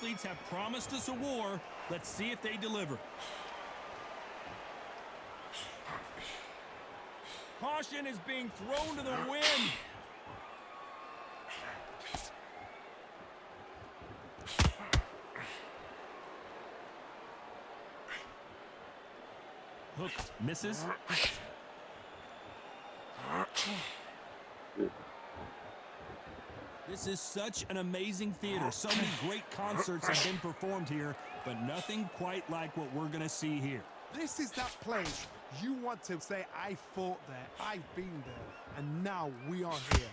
athletes have promised us a war. Let's see if they deliver. Caution is being thrown to the wind. Hook misses. This is such an amazing theater. So many great concerts have been performed here, but nothing quite like what we're going to see here. This is that place you want to say, I fought there, I've been there, and now we are here.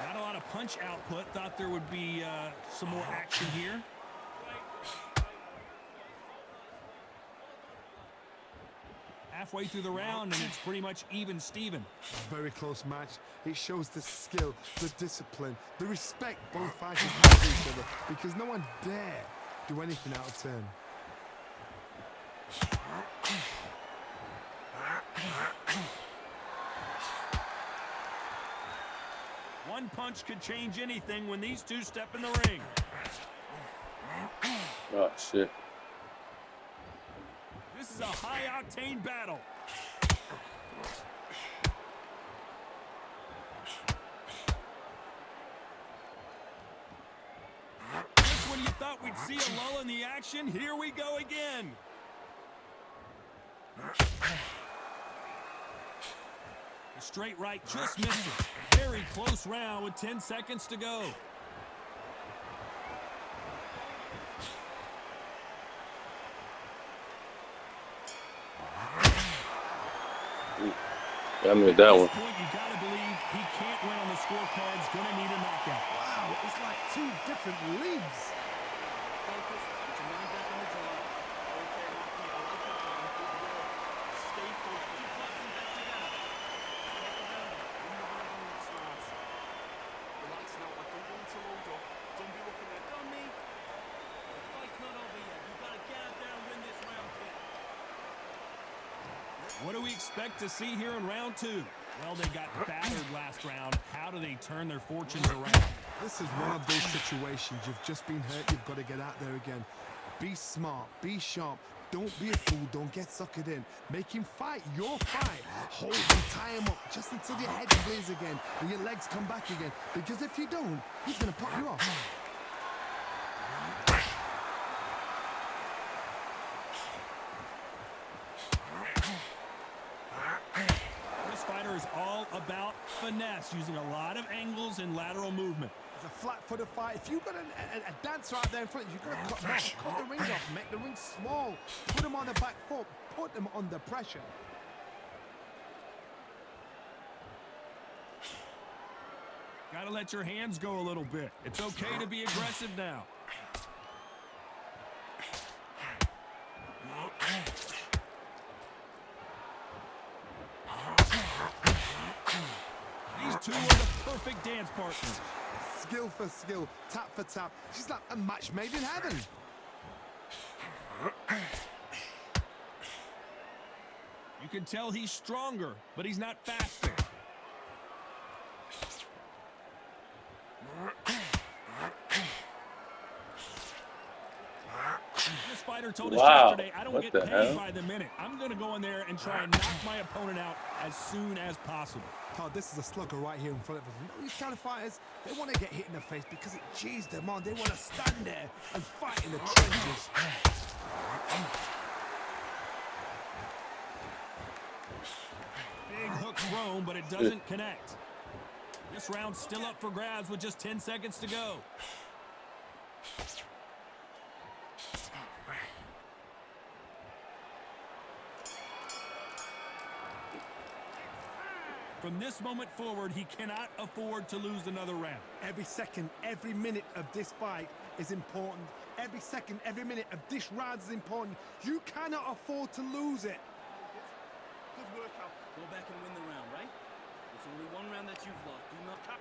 Not a lot of punch output. Thought there would be some more action here. Halfway through the round, and it's pretty much even Steven. Very close match. It shows the skill, the discipline, the respect both fighters have for each other, because no one dare do anything out of turn. One punch could change anything when these two step in the ring. Oh, shit. This is a high-octane battle. Just when you thought we'd see a lull in the action, here we go again. The straight right just missed it. Very close round with 10 seconds to go. I made that one. At this point, you gotta believe he can't win on the scorecards. Gonna need a knockout. Wow, it's like two different leagues. Focus, put your mind back on the draw. Okay, Rocky, I like your mind. Good work. Stay focused. Keep boxing back together. Settle down. When the round starts. Relax now. I don't want to load up. Don't be looking at me. The fight's not over yet. You gotta get out there and win this round, kid. What do we expect to see here in round two? Well, they got battered last round. How do they turn their fortunes around? This is one of those situations. You've just been hurt. You've got to get out there again. Be smart. Be sharp. Don't be a fool. Don't get suckered in. Make him fight your fight. Hold him, tie him up just until your head bleeds again and your legs come back again. Because if you don't, he's going to pop you off. This fighter is all about finesse, using a lot of angles and lateral movement. It's a flat-footed fight. If you've got a dancer out there in front, you've got to cut the rings off, make the ring small, put him on the back foot, put him under pressure. Gotta let your hands go a little bit. It's okay to be aggressive now. These two are the perfect dance partners. Skill for skill, tap for tap. She's like a match made in heaven. You can tell he's stronger, but he's not faster. This fighter told us yesterday, I don't get paid by the minute. I'm going to go in there and try and knock my opponent out as soon as possible. Oh, this is a slugger right here in front of us. You know, these kind of fighters, they want to get hit in the face because it cheers them on. They want to stand there and fight in the trenches. Big hook thrown, but it doesn't connect. This round's still up for grabs with just 10 seconds to go. From this moment forward, he cannot afford to lose another round. Every second, every minute of this fight is important. Every second, every minute of this round is important. You cannot afford to lose it. Good workout. Go back and win the round, right? It's only one round that you've lost. Do not cut.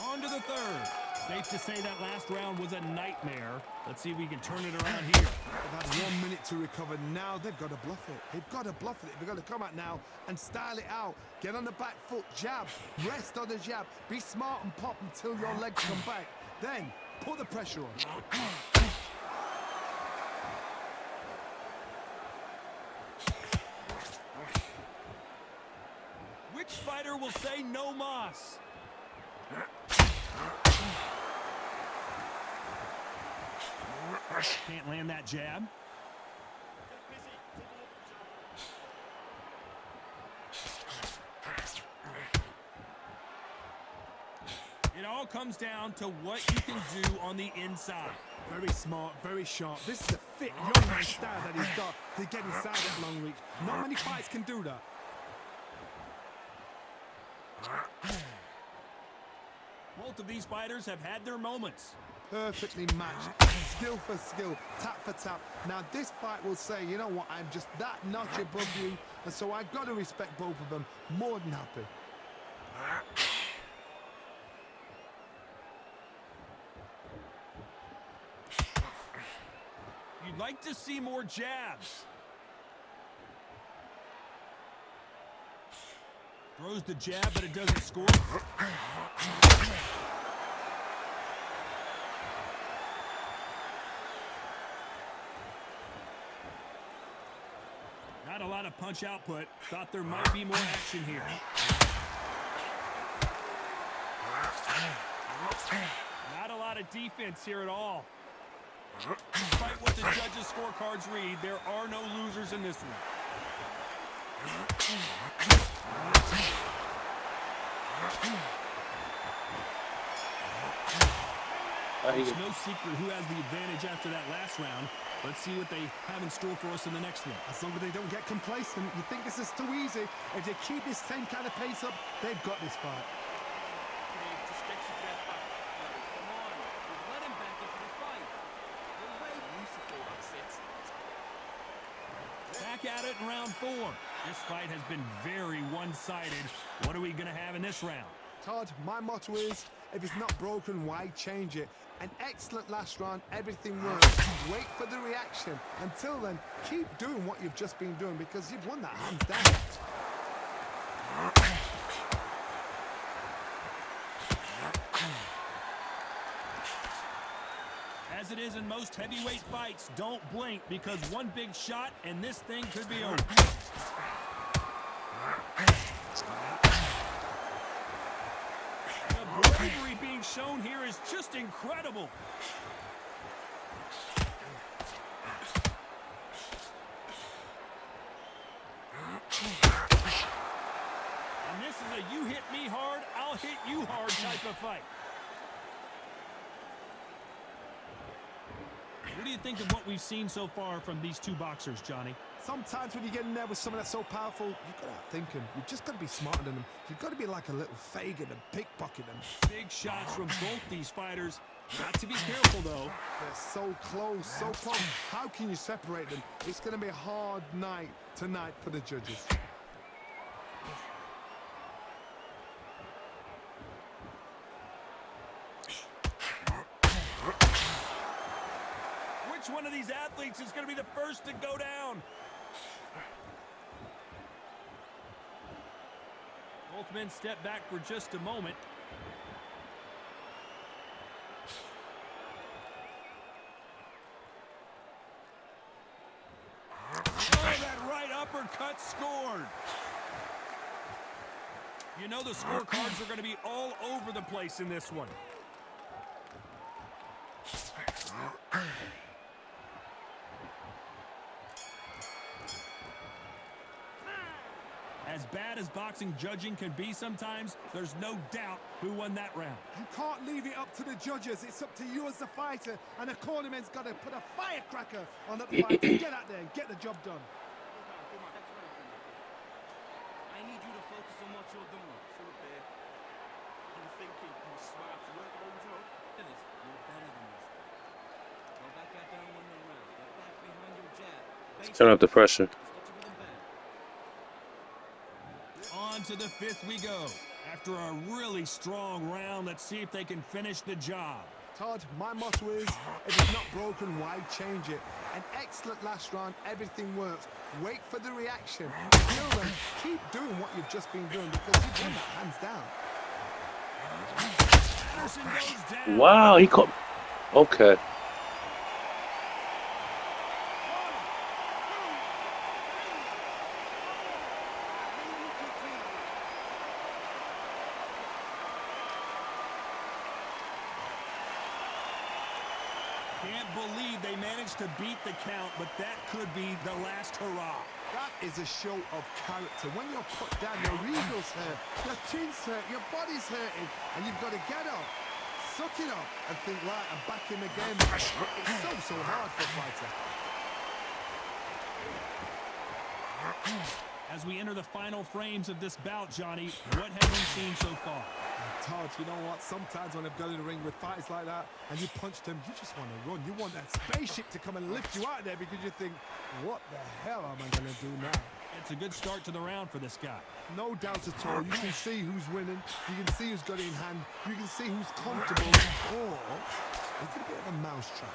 On to the third. Safe to say that last round was a nightmare. Let's see if we can turn it around here. They've had 1 minute to recover. Now they've got to bluff it. They've got to bluff it. They've got to come out now and style it out. Get on the back foot, jab, rest on the jab. Be smart and pop until your legs come back. Then put the pressure on. Which fighter will say no mas? Can't land that jab. It all comes down to what you can do on the inside. Very smart, very sharp. This is a fit young man style that he's got to get inside that long reach. Not many fights can do that. Both of these fighters have had their moments. Perfectly matched, skill for skill, tap for tap. Now this fight will say, you know what, I'm just that notch above you, and so I've got to respect both of them. More than happy. You'd like to see more jabs. Throws the jab, but it doesn't score. Not a lot of punch output. Thought there might be more action here. Not a lot of defense here at all. Despite what the judges' scorecards read, there are no losers in this one. It's no secret who has the advantage after that last round. Let's see what they have in store for us in the next one. As long as they don't get complacent, you think this is too easy. If they keep this same kind of pace up, they've got this fight. Just get your breath back. Come on, we've let him back into the fight. We're way useful, that's it. Back at it in round 4. This fight has been very one-sided. What are we going to have in this round? Todd, my motto is, if it's not broken, why change it? An excellent last round, everything works. Wait for the reaction. Until then, keep doing what you've just been doing because you've won that hands down. As it is in most heavyweight fights, don't blink because one big shot and this thing could be over. The bravery being shown here is just incredible. And this is a you hit me hard, I'll hit you hard type of fight. What do you think of what we've seen so far from these two boxers, Johnny? Sometimes when you get in there with someone that's so powerful, you've got to outthink him. You've just got to be smarter than them. You've got to be like a little Fagin and pickpocket them. Big shots from both these fighters. Got to be careful, though. They're so close, so close. How can you separate them? It's going to be a hard night tonight for the judges. Which one of these athletes is going to be the first to go down? Both men step back for just a moment. Oh, that right uppercut scored. You know the scorecards are going to be all over the place in this one. As bad as boxing judging can be sometimes, there's no doubt who won that round. You can't leave it up to the judges. It's up to you as the fighter. And the cornerman's got to put a firecracker on that fight. Get out there and get the job done. Come on, that's right. I need you to focus on what you're doing. Full there. You're thinking, you're smart, you work all the time. Dennis, you're better than this. Go back out there and win the round. Get back behind your jab. Turn up the pressure. Just get you with them back. On to the 5th we go. After a really strong round, let's see if they can finish the job. Todd, my motto is, if it's not broken, why change it? An excellent last round, everything works. Wait for the reaction. Kill them. Keep doing what you've just been doing because you've done that hands down. Anderson goes down. Wow, he caught. Okay. Can't believe they managed to beat the count, but that could be the last hurrah. That is a show of character. When you're put down, your eagles hurt, your chin's hurt, your body's hurting, and you've got to get up, suck it up, and think, right, I'm back in the game. It's so hard for a fighter. As we enter the final frames of this bout, Johnny, what have we seen so far? Todd, you know what? Sometimes when I've got in the ring with fights like that and you punch them, you just want to run. You want that spaceship to come and lift you out there because you think, what the hell am I going to do now? It's a good start to the round for this guy. No doubt at all. You can see who's winning. You can see who's got it in hand. You can see who's comfortable. Or it's a bit of a mousetrap.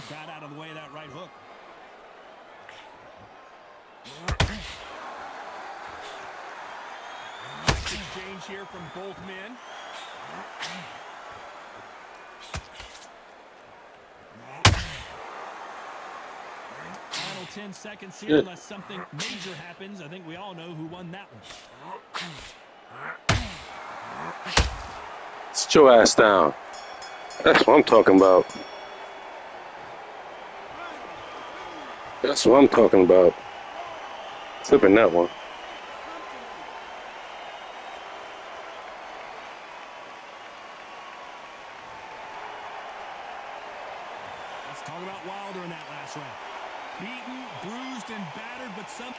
Got out of the way of that right hook. Nice exchange here from both men. Final 10 seconds here, unless something major happens. I think we all know who won that one. Sit your ass down. That's what I'm talking about. That's what I'm talking about. Flipping that one. Let's talk about Wilder in that last round. Beaten, bruised, and battered, but some...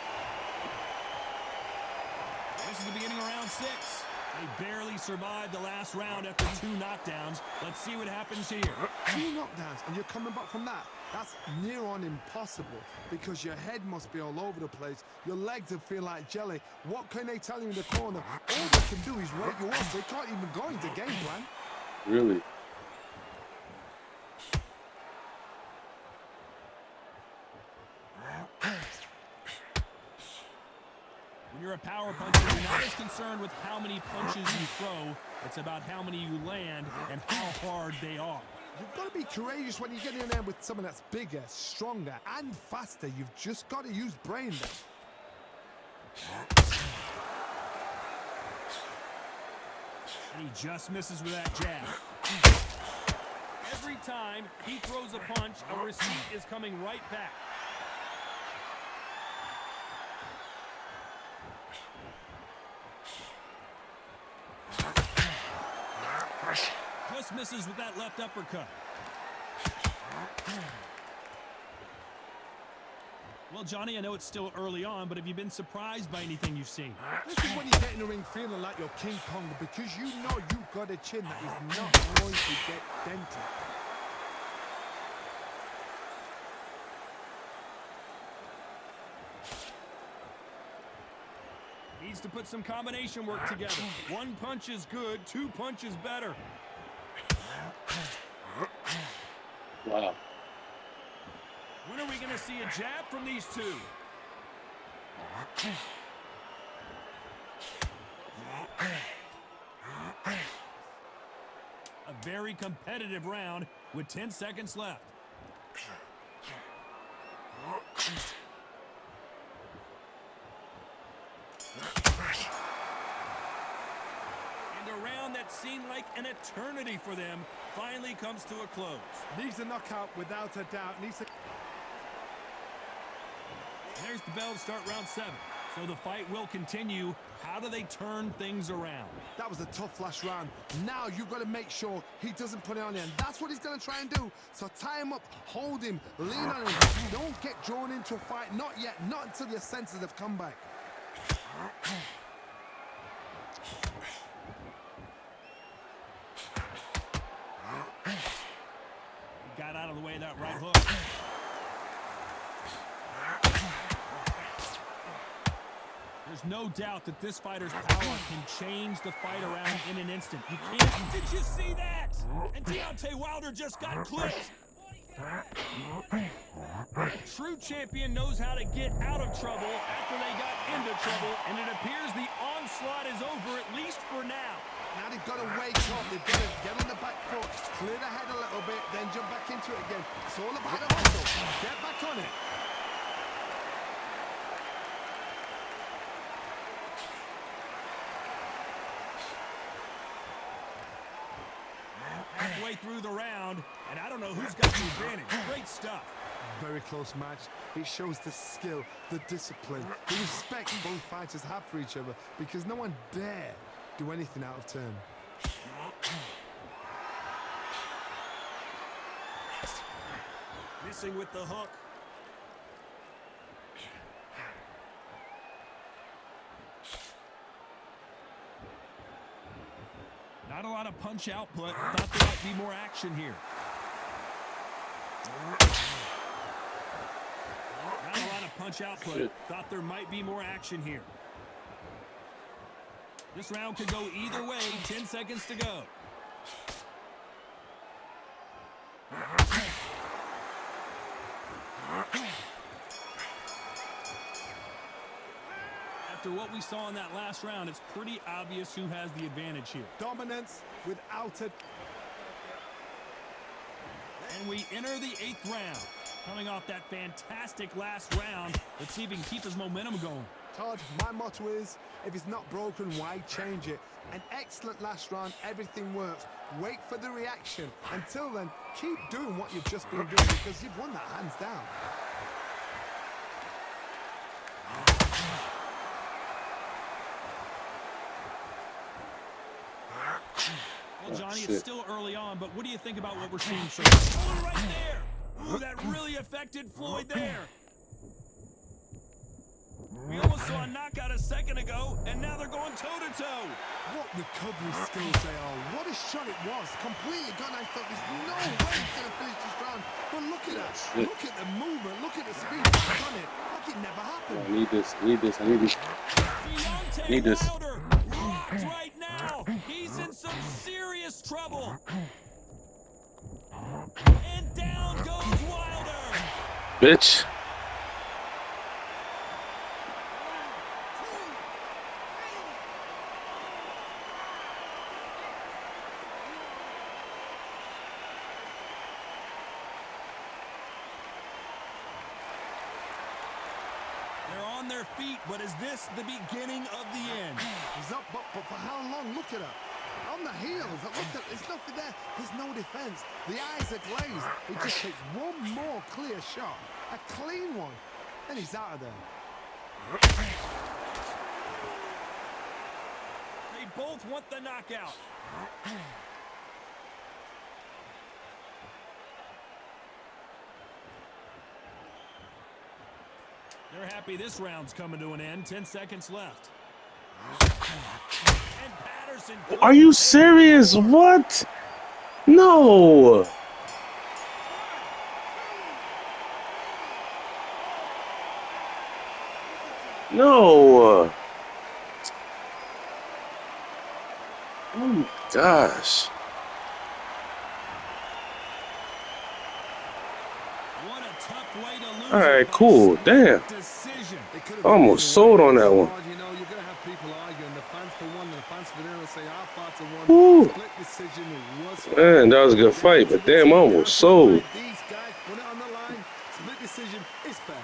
This is the beginning of round 6. They barely survived the last round after 2 knockdowns. Let's see what happens here. 2 knockdowns, and you're coming back from that. That's near on impossible because your head must be all over the place. Your legs will feel like jelly. What can they tell you in the corner? All they can do is wake you up. They can't even go into game plan. Really? When you're a power puncher, you're not as concerned with how many punches you throw. It's about how many you land and how hard they are. You've got to be courageous when you get in there with someone that's bigger, stronger, and faster. You've just got to use brain there. And he just misses with that jab. Every time he throws a punch, a receipt is coming right back. Just misses with that left uppercut. Well, Johnny, I know it's still early on, but have you been surprised by anything you've seen? This is when you get in the ring feeling like you're King Kong because you know you've got a chin that is not going to get dented. Needs to put some combination work together. 1 punch is good, 2 punches better. Wow. When are we going to see a jab from these two? A very competitive round with 10 seconds left. And a round that seemed like an eternity for them finally comes to a close. Needs a knockout without a doubt. Needs to... There's the bell to start round 7. So the fight will continue. How do they turn things around? That was a tough last round. Now you've got to make sure he doesn't put it on the end. That's what he's going to try and do. So tie him up, hold him, lean on him. Don't get drawn into a fight. Not yet. Not until your senses have come back. Got out of the way that right hook. There's no doubt that this fighter's power can change the fight around in an instant. You can't. Did you see that? And Deontay Wilder just got clipped. A true champion knows how to get out of trouble after they got into trouble, and it appears the onslaught is over, at least for now. Now they've got to wake up. They've got to get on the back foot, clear the head a little bit, then jump back into it again. It's all about the hustle. Get back on it. Halfway through the round, and I don't know who's got the advantage. Great stuff. Very close match. It shows the skill, the discipline, the respect both fighters have for each other, because no one dare do anything out of turn. Missing with the hook. Not a lot of punch output. Thought there might be more action here. Not a lot of punch output. Thought there might be more action here. This round could go either way. 10 seconds to go. After what we saw in that last round, it's pretty obvious who has the advantage here. Dominance without it. And we enter the 8th round. Coming off that fantastic last round, let's see if he can keep his momentum going. Todd, my motto is, if it's not broken, why change it? An excellent last round, everything works. Wait for the reaction. Until then, keep doing what you've just been doing, because you've won that hands down. Well, Johnny, it's still early on, but what do you think about what we're seeing so far? Oh, right there! Ooh, that really affected Floyd there. We almost saw a knockout a second ago, and now they're going toe-to-toe. What recovery skills they are. What a shot it was. Completely gone. I thought there's no way he's going to finish this round. But look at that. Look at the movement. Look at the speed. He's done it. Like it never happened. I need this. I need this. I need this. Deontay Need this. Wilder locked right now. He's in some serious trouble. And down goes Wilder. Bitch. They're on their feet, but is this the beginning of the end? He's up, but for how long? Look at her. On the heels. Look at, there's nothing there. There's no defense. The eyes are glazed. He just takes one more clear shot. A clean one. Then he's out of there. They both want the knockout. They're happy this round's coming to an end. 10 seconds left. And Patterson. Are you serious? What? No. No. Oh my gosh. What a tough way to lose. All right, cool. Damn. Decision. Almost sold on that one. You know, you're going to have people arguing. The fans for one and the fans for the other say our fighter won. Woo. Split decision was. Man, that was a good fight, but damn, I almost sold. These guys put it on the line. Split decision is fair.